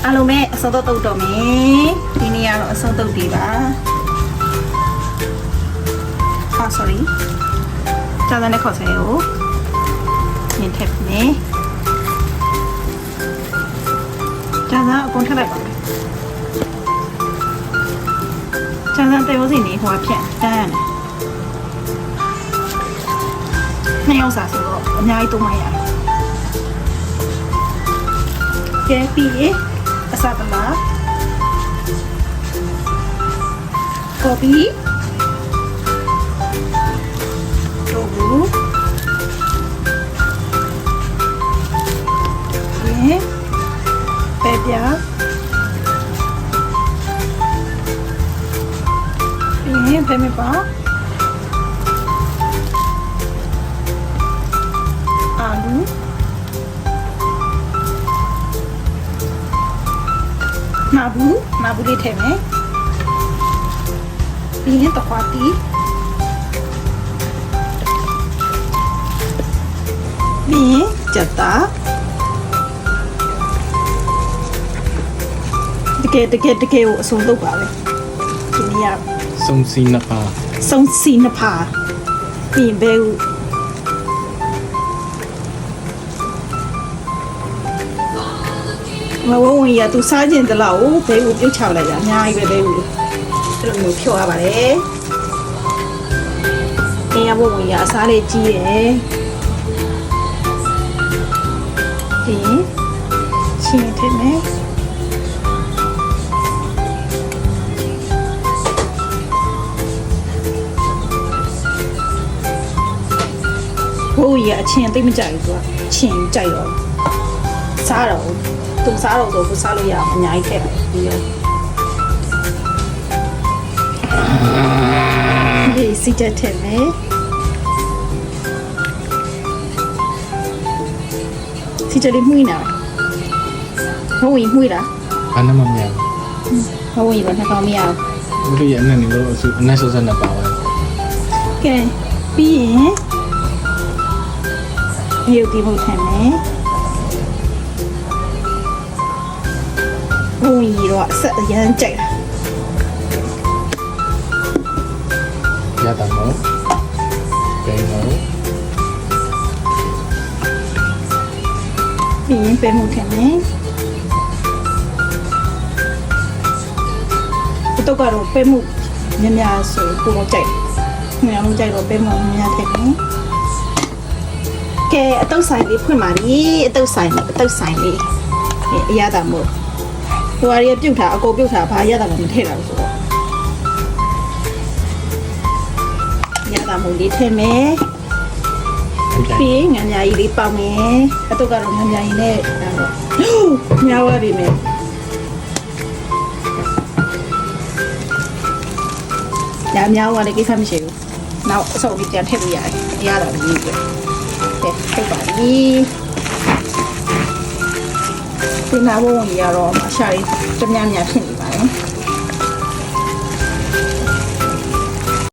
အားလုံးပဲအစောတော့တုတ်တော့မယ်ဒီနေ့ကတော့အစောတုတ်ဒီပါ sorry ကြာတဲ့ခေါ်စဲကိုမြင်ထည့်မယ်ကြာတဲ့အကုန်ထည့်လိုက်ပါမယ်ကြာတဲ့တေဝစီနေဟိုဖြန့်တန်းနှစ်ယောက်စာဆိုတော့အများကြီးသုံးမရတယ်ကဲပြီးရင်အစပလာကော်ပီတိုဘူးရင်ပဲပြပြီးရင်ပဲမပါအာလူနာဘူးလေးထည့်မယ်ပြီးရင်တခွားတီပြီးရင်ကြက်သားတကယ်ကိုအစုံလုပ်ပါပဲဒီနေ့ကစုံစီနှစ်ပါပြီးရင်ဘဲဦးမဝဝင်ရသူစားကျင်တလောက်ဘဲဦးပြုတ်ချလိုက်တာအများကြီးပဲဘဲဦးအဲ့လိုမျိုးဖြောရပါတယ်အင်းရဝဝင်ရအစားလေးကြီးတယ်ဒီချင်းထည့်မယ်ဘိုးကြီးအချင်းသိမကြိုက်ဘူးသူကချင်းကြိုက်တော့စားတော့သူစားတော့ဆိုစားလို့ရအောင်အများကြီးထည့်လိုက်ပြီးတော့ဒီစီတက်ထည့်မယ်စီတက်လေးမှုနေလားဘိုးကြီးမှုလား ဘာမှမမြင် ဘိုးကြီးဘာနှကောင်းမရဘူး ဘူးလို့ရအနက်နေလို့အနက်ဆောစနှစ်ပါပဲ ကဲပြီးရင်ရုပ်ဒီမှုထည့်မယ်ဘုံကြီးတော့အဆက်အရမ်းကြိုက်ရတာမို့ဘယ်လိုပြီးရင်ပဲမှုထည့်မယ်တော့ကတော့ပဲမှုများများဆိုပုံကြိုက်များလုံးကြိုက်တော့ပဲမှုများထည့်မယ်ကဲအတုပ်ဆိုင်လေးဖွင့်ပါလေအတုပ်ဆိုင်လေးအရသာမို့ဟိုအရေးပြုတ်တာအကုန်ပြုတ်တာဘာရတာမှမထည့်တာဘူးဆိုတော့ရတာမို့လေးထည့်မယ်ပြီးငန်းညာကြီးလေးပေါက်မယ်အတုပ်ကတော့ငန်းညာကြီးနဲ့များသွားပြီမယ်ညာများသွားတယ်ကိစ္စမရှိဘူးနောက်အစုံလေးပြန်ထည့်လို့ရတယ်အရသာကြီးပဲထိတ်ပါပြီဒီနာဘုံကြီးကတော့မရှာရီတများများဖြစ်နေပါတယ်